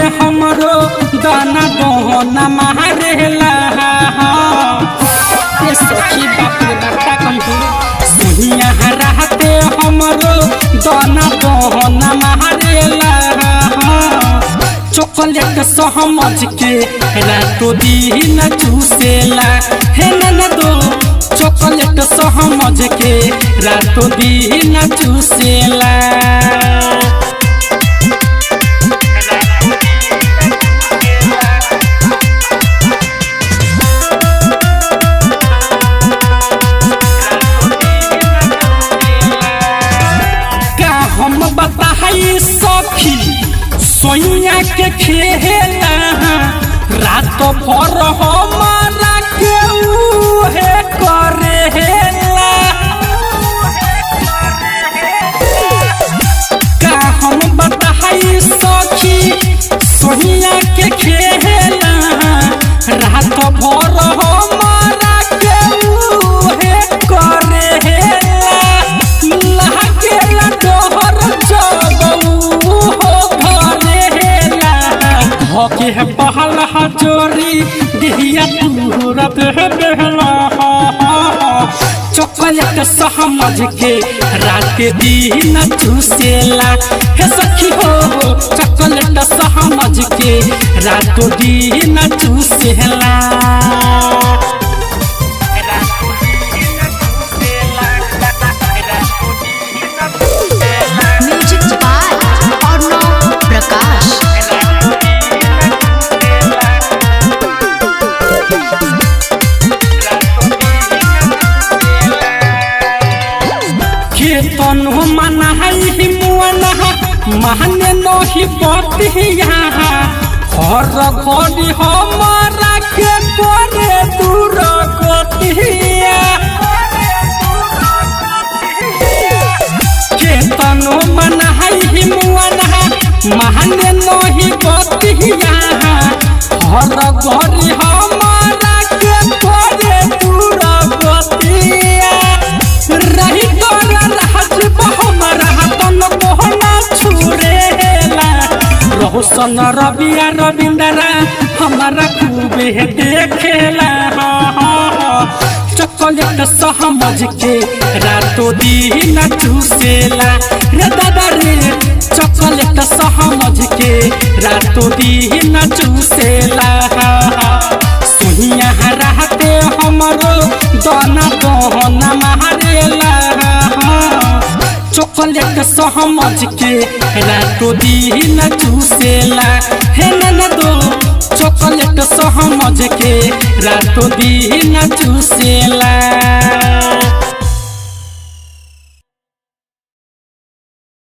हमरो दाना दोहना मारेला ये सखी बाप रे बता कहीं सोहिया रहते हमरो दाना दोहना मारेला चॉकलेट समझ के रातों दिन चूसेला हे ननदो चॉकलेट समझ के रातों दिन चूसेला हम बताई सखी सोइया के खेला रात भर हमारा के उहे करेला का हम बताई सखी सोइया के खेला रात भर हमारा के उहे करेला के है पहल हजोरी दिहिया तूरत है बहला चॉकलेट समझ के रात दिन चूसेला हे सखी हो चॉकलेट समझ के रात दिन चूसेला तनु मना है मुआना महने नहीं बतिया हर घड़ी हमारा के करे दूर गतिया के तनु मना है मुआना महने नहीं बतिया हर घड़ी हमारा के करे दूर गतिया रही सन रबिया रविंदरा हमारा खूबे देखेला चॉकलेट समझ के रातों दिन चूसेला रे दादा रे चॉकलेट समझ के रातों दिन चूसेला सोहिया रहते हमरो दाना दोहना मारेला चॉकलेट समझ के रातों दिन चूसेला हे ननदो चॉकलेट समझ के रातों दिन चूसेला।